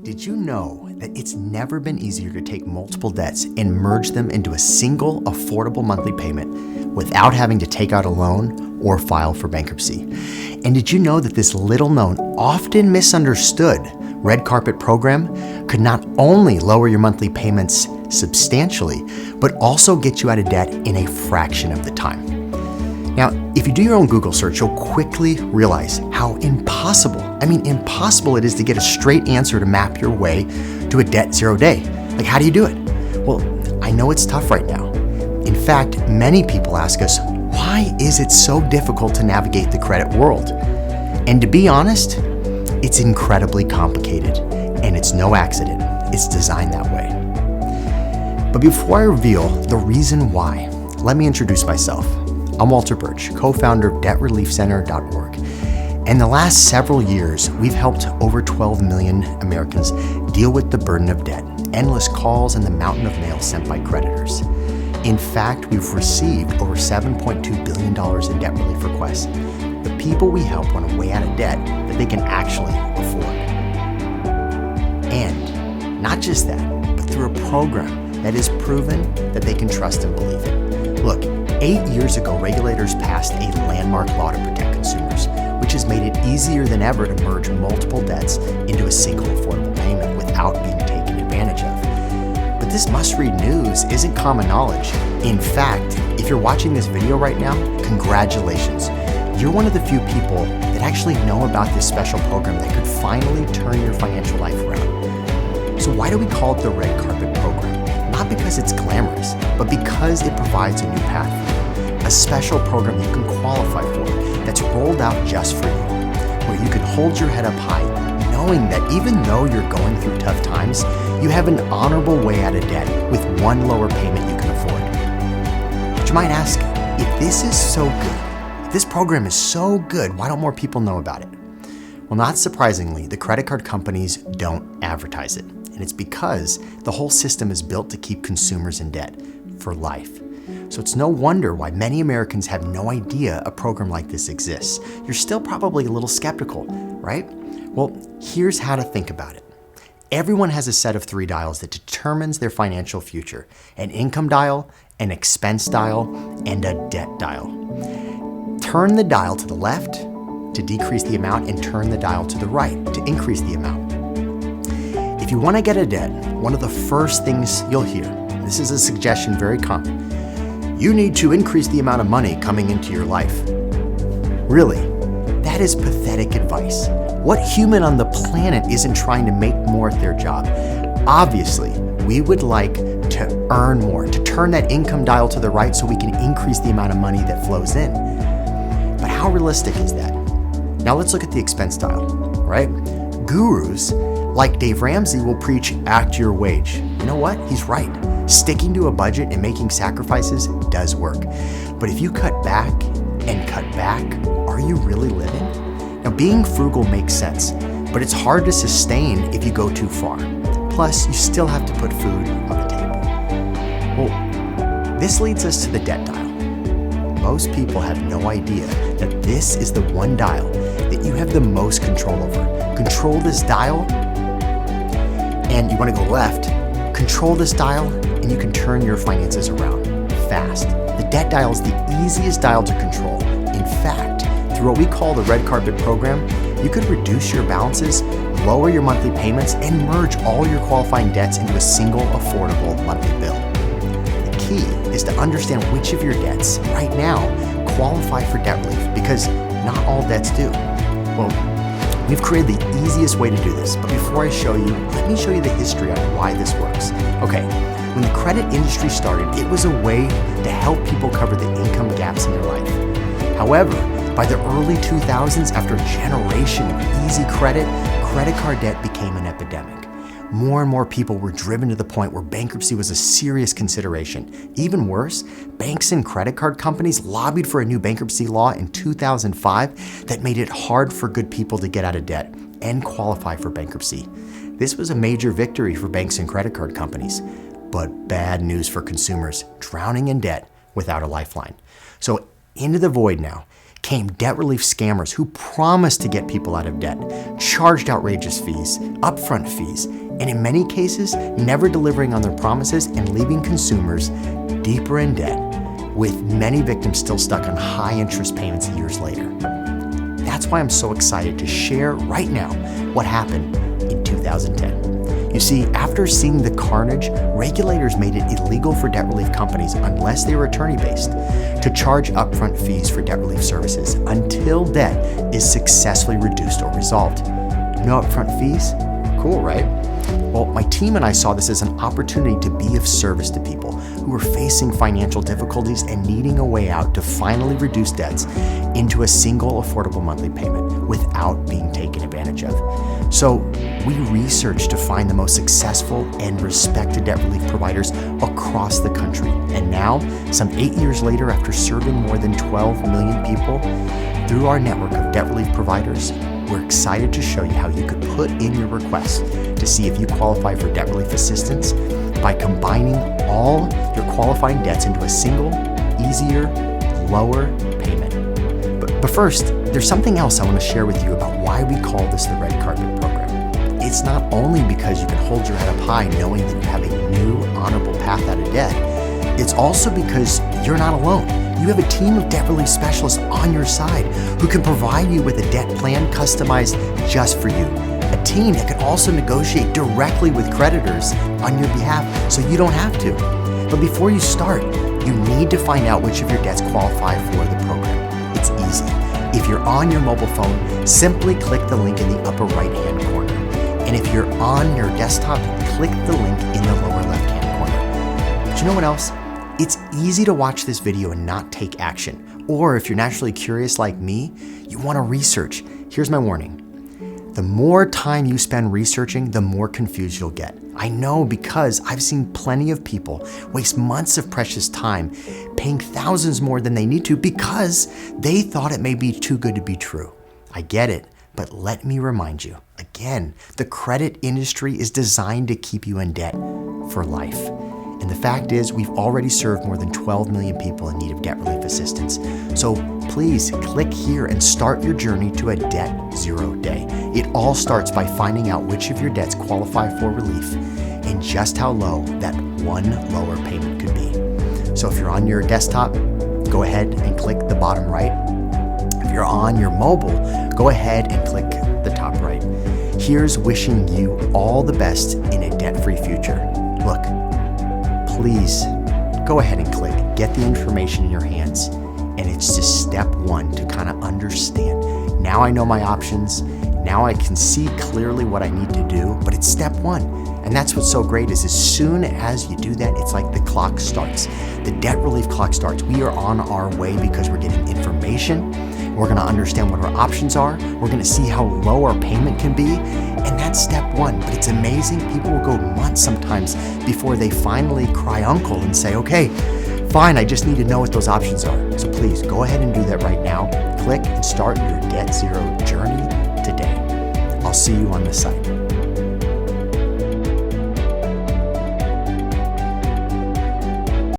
Did you know that it's never been easier to take multiple debts and merge them into a single affordable monthly payment without having to take out a loan or file for bankruptcy? And did you know that this little known, often misunderstood red carpet program could not only lower your monthly payments substantially, but also get you out of debt in a fraction of the time? Now, if you do your own Google search, you'll quickly realize how impossible it is to get a straight answer to map your way to a debt zero day. Like, how do you do it? Well, I know it's tough right now. In fact, many people ask us, why is it so difficult to navigate the credit world? And to be honest, it's incredibly complicated, and it's no accident. It's designed that way. But before I reveal the reason why, let me introduce myself. I'm Walter Birch, co-founder of DebtReliefCenter.org. In the last several years, we've helped over 12 million Americans deal with the burden of debt, endless calls, and the mountain of mail sent by creditors. In fact, we've received over $7.2 billion in debt relief requests. The people we help want a way out of debt that they can actually afford. And not just that, but through a program that is proven that they can trust and believe in. Look, 8 years ago, regulators passed a landmark law to protect consumers, which has made it easier than ever to merge multiple debts into a single affordable payment without being taken advantage of. But this must-read news isn't common knowledge. In fact, if you're watching this video right now, congratulations. You're one of the few people that actually know about this special program that could finally turn your financial life around. So why do we call it the Red Carpet Program? Not because it's glamorous, but because it provides a new path for you. A special program you can qualify for that's rolled out just for you, where you can hold your head up high, knowing that even though you're going through tough times, you have an honorable way out of debt with one lower payment you can afford. But you might ask, if this is so good, if this program is so good, why don't more people know about it? Well, not surprisingly, the credit card companies don't advertise it. And it's because the whole system is built to keep consumers in debt for life. So it's no wonder why many Americans have no idea a program like this exists. You're still probably a little skeptical, right? Well, here's how to think about it. Everyone has a set of 3 dials that determines their financial future: an income dial, an expense dial, and a debt dial. Turn the dial to the left to decrease the amount, and turn the dial to the right to increase the amount. If you want to get a debt, one of the first things you'll hear, this is a suggestion very common, you need to increase the amount of money coming into your life. Really, that is pathetic advice. What human on the planet isn't trying to make more at their job? Obviously, we would like to earn more, to turn that income dial to the right so we can increase the amount of money that flows in. But how realistic is that? Now let's look at the expense dial, right? Gurus like Dave Ramsey will preach, act your wage. You know what? He's right. Sticking to a budget and making sacrifices does work. But if you cut back and cut back, are you really living? Now, being frugal makes sense, but it's hard to sustain if you go too far. Plus, you still have to put food on the table. Well, this leads us to the debt dial. Most people have no idea that this is the one dial that you have the most control over. Control this dial, and you want to go left, control this dial, and you can turn your finances around fast. The debt dial is the easiest dial to control. In fact, through what we call the Red Carpet Program, you could reduce your balances, lower your monthly payments, and merge all your qualifying debts into a single affordable monthly bill. The key is to understand which of your debts right now qualify for debt relief, because not all debts do. Well, we've created the easiest way to do this, but before I show you, let me show you the history on why this works. Okay, when the credit industry started, it was a way to help people cover the income gaps in their life. However, by the early 2000s, after a generation of easy credit card debt became an epidemic. More and more people were driven to the point where bankruptcy was a serious consideration. Even worse, banks and credit card companies lobbied for a new bankruptcy law in 2005 that made it hard for good people to get out of debt and qualify for bankruptcy. This was a major victory for banks and credit card companies, but bad news for consumers drowning in debt without a lifeline. So into the void now. came debt relief scammers who promised to get people out of debt, charged outrageous fees, upfront fees, and in many cases, never delivering on their promises and leaving consumers deeper in debt, with many victims still stuck on high interest payments years later. That's why I'm so excited to share right now what happened in 2010. You see, after seeing the carnage, regulators made it illegal for debt relief companies, unless they were attorney-based, to charge upfront fees for debt relief services until debt is successfully reduced or resolved. No upfront fees? Cool, right? Well, my team and I saw this as an opportunity to be of service to people who were facing financial difficulties and needing a way out to finally reduce debts into a single affordable monthly payment without being taken advantage of. So we researched to find the most successful and respected debt relief providers across the country. And now, some 8 years later, after serving more than 12 million people through our network of debt relief providers, we're excited to show you how you could put in your request to see if you qualify for debt relief assistance by combining all your qualifying debts into a single, easier, lower payment. But first, there's something else I want to share with you about why we call this the Red Carpet Program. It's not only because you can hold your head up high knowing that you have a new, honorable path out of debt, it's also because you're not alone. You have a team of debt relief specialists on your side who can provide you with a debt plan customized just for you. A team that can also negotiate directly with creditors on your behalf so you don't have to. But before you start, you need to find out which of your debts qualify for the program. It's easy. If you're on your mobile phone, simply click the link in the upper right-hand corner. And if you're on your desktop, click the link in the lower left-hand corner. But you know what else? It's easy to watch this video and not take action. Or if you're naturally curious like me, you want to research. Here's my warning. The more time you spend researching, the more confused you'll get. I know, because I've seen plenty of people waste months of precious time paying thousands more than they need to because they thought it may be too good to be true. I get it, but let me remind you, again, the credit industry is designed to keep you in debt for life. And the fact is, we've already served more than 12 million people in need of debt relief assistance. So please click here and start your journey to a debt zero day. It all starts by finding out which of your debts qualify for relief and just how low that one lower payment could be. So if you're on your desktop, go ahead and click the bottom right. If you're on your mobile, go ahead and click the top right. Here's wishing you all the best in a debt-free future. Look, please go ahead and click, get the information in your hands, and it's just step one to kind of understand. Now I know my options, now I can see clearly what I need to do, but it's step one. And that's what's so great is as soon as you do that, it's like the clock starts. The debt relief clock starts. We are on our way because we're getting information. We're gonna understand what our options are. We're gonna see how low our payment can be. And that's step one. But it's amazing. People will go months sometimes before they finally cry uncle and say, okay, fine, I just need to know what those options are. So please go ahead and do that right now. Click and start your Debt Zero journey today. I'll see you on the site.